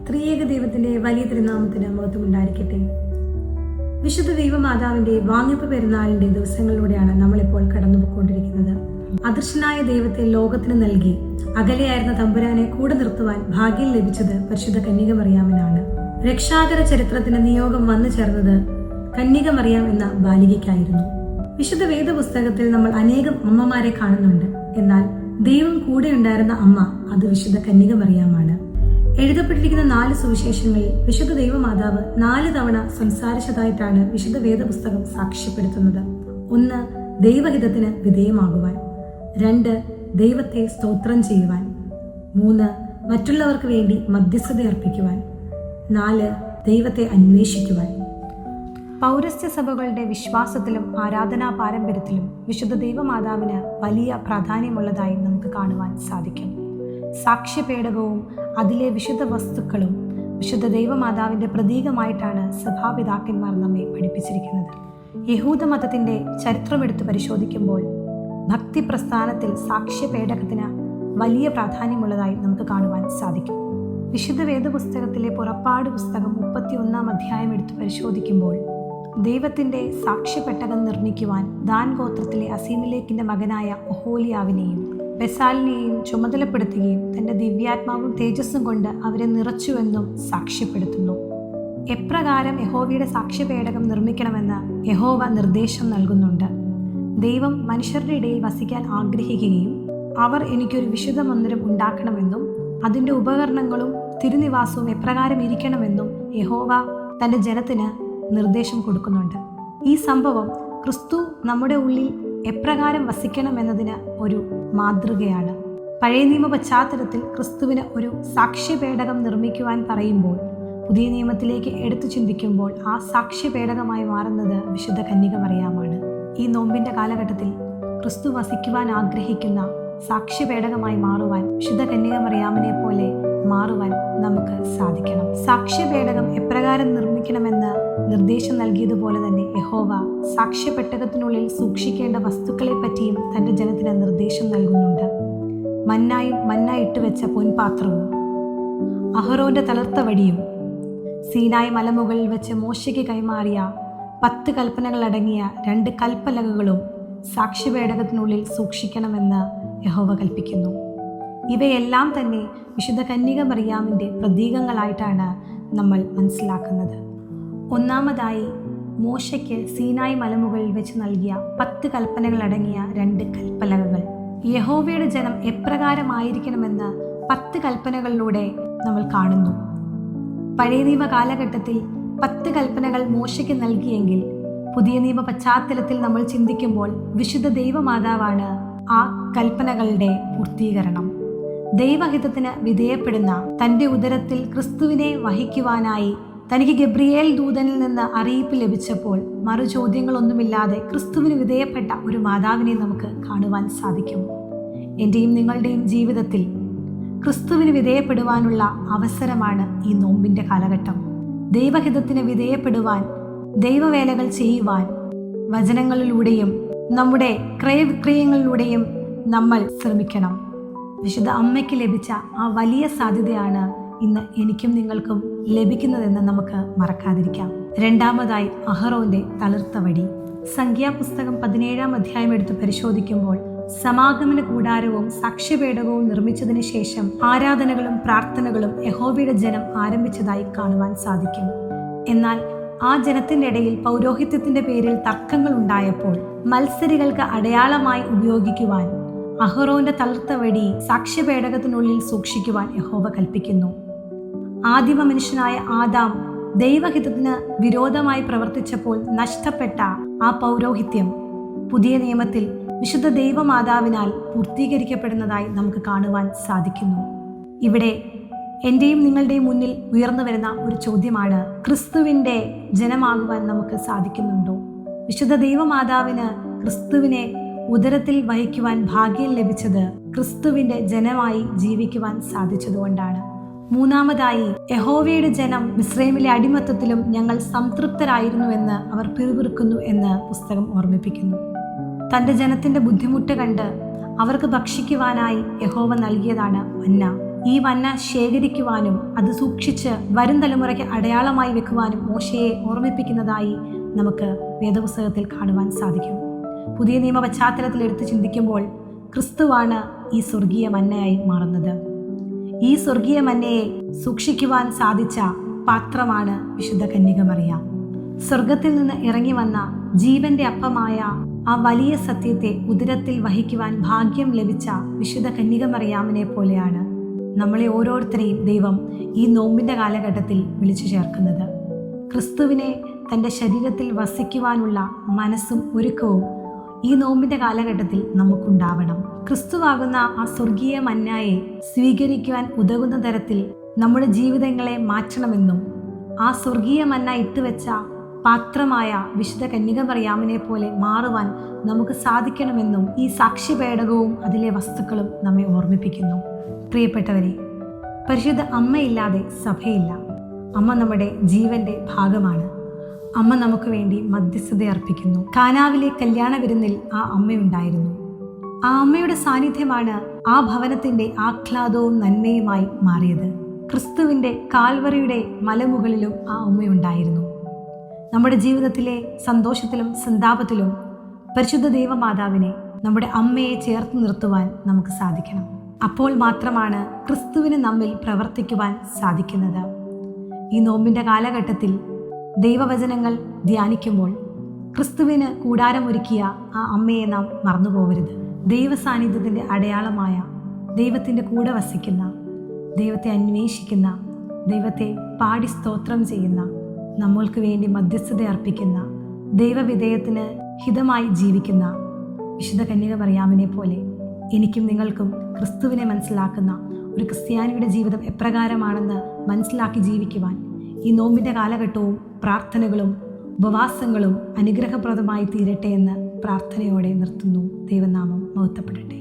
ത്രിയേക ദൈവത്തിന്റെ വലിയ തിരുനാമത്തിന് മഹത്വമുണ്ടായിരിക്കട്ടെ. വിശുദ്ധ ദൈവമാതാവിന്റെ വാങ്ങിപ്പ് പെരുന്നാളിന്റെ ദിവസങ്ങളിലൂടെയാണ് നമ്മളിപ്പോൾ കടന്നുപോയിക്കൊണ്ടിരിക്കുന്നത്. അദൃശ്യനായ ദൈവത്തെ ലോകത്തിന് നൽകി അകലെയായിരുന്ന തമ്പുരാനെ കൂടെ നിർത്തുവാൻ ഭാഗ്യം ലഭിച്ചത് പരിശുദ്ധ കന്യക മറിയാമിനാണ്. രക്ഷാകര ചരിത്രത്തിന് നിയോഗം വന്നു ചേർന്നത് കന്യക മറിയാം എന്ന ബാലികയ്ക്കായിരുന്നു. വിശുദ്ധ വേദപുസ്തകത്തിൽ നമ്മൾ അനേകം അമ്മമാരെ കാണുന്നുണ്ട്. എന്നാൽ ദൈവം കൂടെ ഉണ്ടായിരുന്ന അമ്മ അത് വിശുദ്ധ കന്യക മറിയാമാണ്. എഴുതപ്പെട്ടിരിക്കുന്ന 4 സുവിശേഷങ്ങളിൽ വിശുദ്ധ ദൈവമാതാവ് 4 തവണ സംസാരിച്ചതായിട്ടാണ് വിശുദ്ധ വേദപുസ്തകം സാക്ഷ്യപ്പെടുത്തുന്നത്. 1. ദൈവഹിതത്തിന് വിധേയമാകുവാൻ. 2. ദൈവത്തെ സ്തോത്രം ചെയ്യുവാൻ. 3. മറ്റുള്ളവർക്ക് വേണ്ടി മധ്യസ്ഥത അർപ്പിക്കുവാൻ. 4. ദൈവത്തെ അന്വേഷിക്കുവാൻ. പൗരസ്ത്യ സഭകളുടെ വിശ്വാസത്തിലും ആരാധനാ പാരമ്പര്യത്തിലും വിശുദ്ധ ദൈവമാതാവിന് വലിയ പ്രാധാന്യമുള്ളതായി നമുക്ക് കാണുവാൻ സാധിക്കും. സാക്ഷ്യപേടകവും അതിലെ വിശുദ്ധ വസ്തുക്കളും വിശുദ്ധ ദൈവമാതാവിൻ്റെ പ്രതീകമായിട്ടാണ് സഭാപിതാക്കന്മാർ നമ്മെ പഠിപ്പിച്ചിരിക്കുന്നത്. യഹൂദ മതത്തിൻ്റെ ചരിത്രമെടുത്ത് പരിശോധിക്കുമ്പോൾ ഭക്തി പ്രസ്ഥാനത്തിൽ സാക്ഷ്യപേടകത്തിന് വലിയ പ്രാധാന്യമുള്ളതായി നമുക്ക് കാണുവാൻ സാധിക്കും. വിശുദ്ധ വേദപുസ്തകത്തിലെ പുറപ്പാട് പുസ്തകം 31-ാം അധ്യായം എടുത്ത് പരിശോധിക്കുമ്പോൾ ദൈവത്തിൻ്റെ സാക്ഷ്യപെട്ടകം നിർമ്മിക്കുവാൻ ദാൻ ഗോത്രത്തിലെ അസീമിലേക്കിൻ്റെ മകനായ ഒഹോലിയാവിനെയും ബെസാലിനെയും ചുമതലപ്പെടുത്തുകയും തൻ്റെ ദിവ്യാത്മാവും തേജസ്സും കൊണ്ട് അവരെ നിറച്ചുവെന്നും സാക്ഷ്യപ്പെടുത്തുന്നു. എപ്രകാരം യഹോവയുടെ സാക്ഷ്യപേടകം നിർമ്മിക്കണമെന്ന് യഹോവ നിർദ്ദേശം നൽകുന്നുണ്ട്. ദൈവം മനുഷ്യരുടെ ഇടയിൽ വസിക്കാൻ ആഗ്രഹിക്കുകയും അവർ എനിക്കൊരു വിശുദ്ധ മന്ദിരം ഉണ്ടാക്കണമെന്നും അതിൻ്റെ ഉപകരണങ്ങളും തിരുനിവാസവും എപ്രകാരം ഇരിക്കണമെന്നും യഹോവ തൻ്റെ ജനത്തിന് നിർദ്ദേശം കൊടുക്കുന്നുണ്ട്. ഈ സംഭവം ക്രിസ്തു നമ്മുടെ ഉള്ളിൽ എപ്രകാരം വസിക്കണമെന്നതിന് ഒരു മാതൃകയാണ്. പഴയ നിയമ പശ്ചാത്തലത്തിൽ ക്രിസ്തുവിന് ഒരു സാക്ഷ്യപേടകം നിർമ്മിക്കുവാൻ പറയുമ്പോൾ പുതിയ നിയമത്തിലേക്ക് എടുത്തു ചിന്തിക്കുമ്പോൾ ആ സാക്ഷ്യപേടകമായി മാറുന്നത് വിശുദ്ധ കന്യക മറിയാമാണ്. ഈ നോമ്പിൻ്റെ കാലഘട്ടത്തിൽ ക്രിസ്തു വസിക്കുവാൻ ആഗ്രഹിക്കുന്ന സാക്ഷ്യപേടകമായി മാറുവാൻ വിശുദ്ധ കന്യക മറിയാമിനെ പോലെ മാറുവാൻ നമുക്ക് സാധിക്കണം. സാക്ഷ്യപേടകം എപ്രകാരം നിർമ്മിക്കണമെന്ന് നിർദ്ദേശം നൽകിയതുപോലെ തന്നെ യഹോവ സാക്ഷ്യപെട്ടകത്തിനുള്ളിൽ സൂക്ഷിക്കേണ്ട വസ്തുക്കളെ പറ്റിയും തൻ്റെ ജനത്തിന് നിർദ്ദേശം നൽകുന്നുണ്ട്. മന്ന ഇട്ടുവെച്ച പൊൻപാത്രവും അഹറോന്റെ തളർത്ത വടിയും സീനായ് മലമുകളിൽ വെച്ച് മോശയ്ക്ക് കൈമാറിയ 10 കൽപ്പനകളടങ്ങിയ 2 കൽപ്പലകകളും സാക്ഷ്യപേടകത്തിനുള്ളിൽ സൂക്ഷിക്കണമെന്ന് യഹോവ കൽപ്പിക്കുന്നു. ഇവയെല്ലാം തന്നെ വിശുദ്ധ കന്യക മറിയാമിൻ്റെ പ്രതീകങ്ങളായിട്ടാണ് നമ്മൾ മനസ്സിലാക്കുന്നത്. ഒന്നാമതായി മോശയ്ക്ക് സീനായ് മലമുകളിൽ വെച്ച് നൽകിയ 10 കൽപ്പനകളടങ്ങിയ 2 കൽപ്പലകകൾ. യഹോവയുടെ ജനം എപ്രകാരമായിരിക്കണമെന്ന് 10 കൽപ്പനകളിലൂടെ നമ്മൾ കാണുന്നു. പഴയ നിയമ കാലഘട്ടത്തിൽ 10 കൽപ്പനകൾ മോശയ്ക്ക് നൽകിയെങ്കിൽ പുതിയ നിയമ പശ്ചാത്തലത്തിൽ നമ്മൾ ചിന്തിക്കുമ്പോൾ വിശുദ്ധ ദൈവമാതാവാണ് ആ കൽപ്പനകളുടെ പൂർത്തീകരണം. ദൈവഹിതത്തിന് വിധേയപ്പെടുന്ന തൻ്റെ ഉദരത്തിൽ ക്രിസ്തുവിനെ വഹിക്കുവാനായി തനിക്ക് ഗബ്രിയേൽ ദൂതനിൽ നിന്ന് അറിയിപ്പ് ലഭിച്ചപ്പോൾ മറുചോദ്യങ്ങളൊന്നുമില്ലാതെ ക്രിസ്തുവിന് വിധേയപ്പെട്ട ഒരു മാതാവിനെ നമുക്ക് കാണുവാൻ സാധിക്കും. എൻ്റെയും നിങ്ങളുടെയും ജീവിതത്തിൽ ക്രിസ്തുവിന് വിധേയപ്പെടുവാനുള്ള അവസരമാണ് ഈ നോമ്പിൻ്റെ കാലഘട്ടം. ദൈവഹിതത്തിന് വിധേയപ്പെടുവാൻ, ദൈവവേലകൾ ചെയ്യുവാൻ വചനങ്ങളിലൂടെയും നമ്മുടെ ക്രയവിക്രയങ്ങളിലൂടെയും നമ്മൾ ശ്രമിക്കണം. വിശുദ്ധ അമ്മയ്ക്ക് ലഭിച്ച ആ വലിയ സാധ്യതയാണ് ഇന്ന് എനിക്കും നിങ്ങൾക്കും ലഭിക്കുന്നതെന്ന് നമുക്ക് മറക്കാതിരിക്കാം. രണ്ടാമതായി അഹറോന്റെ തളിർത്ത വടി. സംഖ്യാപുസ്തകം 17-ാം അധ്യായം എടുത്ത് പരിശോധിക്കുമ്പോൾ സമാഗമന കൂടാരവും സാക്ഷ്യപേടകവും നിർമ്മിച്ചതിന് ശേഷം ആരാധനകളും പ്രാർത്ഥനകളും യഹോവയുടെ ജനം ആരംഭിച്ചതായി കാണുവാൻ സാധിക്കും. എന്നാൽ ആ ജനത്തിൻ്റെ ഇടയിൽ പൗരോഹിത്യത്തിന്റെ പേരിൽ തർക്കങ്ങൾ ഉണ്ടായപ്പോൾ മത്സരികൾക്ക് അടയാളമായി ഉപയോഗിക്കുവാൻ അഹറോന്റെ തളിർത്ത വടി സാക്ഷ്യപേടകത്തിനുള്ളിൽ സൂക്ഷിക്കുവാൻ യഹോവ കൽപ്പിക്കുന്നു. ആദിമ മനുഷ്യനായ ആദാം ദൈവഹിതത്തിന് വിരോധമായി പ്രവർത്തിച്ചപ്പോൾ നഷ്ടപ്പെട്ട ആ പൗരോഹിത്യം പുതിയ നിയമത്തിൽ വിശുദ്ധ ദൈവമാതാവിനാൽ പൂർത്തീകരിക്കപ്പെടുന്നതായി നമുക്ക് കാണുവാൻ സാധിക്കുന്നു. ഇവിടെ എൻ്റെയും നിങ്ങളുടെയും മുന്നിൽ ഉയർന്നു വരുന്ന ഒരു ചോദ്യമാണ്, ക്രിസ്തുവിൻ്റെ ജനമാകുവാൻ നമുക്ക് സാധിക്കുന്നുണ്ടോ? വിശുദ്ധ ദൈവമാതാവിന് ക്രിസ്തുവിനെ ഉദരത്തിൽ വഹിക്കുവാൻ ഭാഗ്യം ലഭിച്ചത് ക്രിസ്തുവിൻ്റെ ജനമായി ജീവിക്കുവാൻ സാധിച്ചതുകൊണ്ടാണ്. മൂന്നാമതായി യഹോവയുടെ ജനം മിസ്രൈമിലെ അടിമത്തത്തിലും ഞങ്ങൾ സംതൃപ്തരായിരുന്നുവെന്ന് അവർ പിറുപിറുക്കുന്നു എന്ന് പുസ്തകം ഓർമ്മിപ്പിക്കുന്നു. തൻ്റെ ജനത്തിൻ്റെ ബുദ്ധിമുട്ട് കണ്ട് അവർക്ക് ഭക്ഷിക്കുവാനായി യഹോവ നൽകിയതാണ് മന്ന. ഈ മന്ന ശേഖരിക്കുവാനും അത് സൂക്ഷിച്ച് വരും തലമുറയ്ക്ക് അടയാളമായി വെക്കുവാനും മോശയെ ഓർമ്മിപ്പിക്കുന്നതായി നമുക്ക് വേദപുസ്തകത്തിൽ കാണുവാൻ സാധിക്കും. പുതിയ നിയമ പശ്ചാത്തലത്തിൽ എടുത്ത് ചിന്തിക്കുമ്പോൾ ക്രിസ്തുവാണ് ഈ സ്വർഗീയ മന്നയായി മാറുന്നത്. ഈ സ്വർഗീയ മന്നയെ സൂക്ഷിക്കുവാൻ സാധിച്ച പാത്രമാണ് വിശുദ്ധ കന്യകമറിയ. സ്വർഗത്തിൽ നിന്ന് ഇറങ്ങി വന്ന ജീവന്റെ അപ്പമായ ആ വലിയ സത്യത്തെ ഉദരത്തിൽ വഹിക്കുവാൻ ഭാഗ്യം ലഭിച്ച വിശുദ്ധ കന്യകമറിയാമിനെ പോലെയാണ് നമ്മളെ ഓരോരുത്തരെയും ദൈവം ഈ നോമ്പിൻ്റെ കാലഘട്ടത്തിൽ വിളിച്ചു ചേർക്കുന്നത്. ക്രിസ്തുവിനെ തൻ്റെ ശരീരത്തിൽ വസിക്കുവാനുള്ള മനസ്സും ഒരുക്കവും ഈ നോമ്പിൻ്റെ കാലഘട്ടത്തിൽ നമുക്കുണ്ടാവണം. ക്രിസ്തുവാകുന്ന ആ സ്വർഗീയ മന്നായെ സ്വീകരിക്കുവാൻ ഉതകുന്ന തരത്തിൽ നമ്മുടെ ജീവിതങ്ങളെ മാറ്റണമെന്നും ആ സ്വർഗീയ മന്ന ഇട്ടുവെച്ച പാത്രമായ വിശുദ്ധ കന്യകമറിയാമിനെ പോലെ മാറുവാൻ നമുക്ക് സാധിക്കണമെന്നും ഈ സാക്ഷ്യപേടകവും അതിലെ വസ്തുക്കളും നമ്മെ ഓർമ്മിപ്പിക്കുന്നു. പ്രിയപ്പെട്ടവരെ, പരിശുദ്ധ അമ്മയില്ലാതെ സഭയില്ല. അമ്മ നമ്മുടെ ജീവന്റെ ഭാഗമാണ്. അമ്മ നമുക്ക് വേണ്ടി മധ്യസ്ഥത അർപ്പിക്കുന്നു. കാനാവിലെ കല്യാണ വിരുന്നിൽ ആ അമ്മയുണ്ടായിരുന്നു. ആ അമ്മയുടെ സാന്നിധ്യമാണ് ആ ഭവനത്തിന്റെ ആഹ്ലാദവും നന്മയുമായി മാറിയത്. ക്രിസ്തുവിന്റെ കാൽവറിയുടെ മലമുകളിലും ആ അമ്മയുണ്ടായിരുന്നു. നമ്മുടെ ജീവിതത്തിലെ സന്തോഷത്തിലും സന്താപത്തിലും പരിശുദ്ധ ദൈവമാതാവിനെ, നമ്മുടെ അമ്മയെ ചേർത്ത് നിർത്തുവാൻ നമുക്ക് സാധിക്കണം. അപ്പോൾ മാത്രമാണ് ക്രിസ്തുവിന് നമ്മിൽ പ്രവർത്തിക്കുവാൻ സാധിക്കുന്നത്. ഈ നോമ്പിൻ്റെ കാലഘട്ടത്തിൽ ദൈവവചനങ്ങൾ ധ്യാനിക്കുമ്പോൾ ക്രിസ്തുവിന് കൂടാരമൊരുക്കിയ ആ അമ്മയെ നാം മറന്നുപോകരുത്. ദൈവസാന്നിധ്യത്തിൻ്റെ അടയാളമായ, ദൈവത്തിൻ്റെ കൂടെ വസിക്കുന്ന, ദൈവത്തെ അന്വേഷിക്കുന്ന, ദൈവത്തെ പാടി സ്തോത്രം ചെയ്യുന്ന, നമ്മൾക്ക് വേണ്ടി മധ്യസ്ഥത അർപ്പിക്കുന്ന, ദൈവവിധേയത്തിന് ഹിതമായി ജീവിക്കുന്ന വിശുദ്ധ കന്യകമറിയാമിനെ പോലെ എനിക്കും നിങ്ങൾക്കും ക്രിസ്തുവിനെ മനസ്സിലാക്കുന്ന ഒരു ക്രിസ്ത്യാനിയുടെ ജീവിതം എപ്രകാരമാണെന്ന് മനസ്സിലാക്കി ജീവിക്കുവാൻ ഈ നോമ്പിൻ്റെ കാലഘട്ടവും പ്രാർത്ഥനകളും ഉപവാസങ്ങളും അനുഗ്രഹപ്രദമായി തീരട്ടെ എന്ന് പ്രാർത്ഥനയോടെ നിർത്തുന്നു. ദൈവനാമം മഹത്വപ്പെടട്ടെ.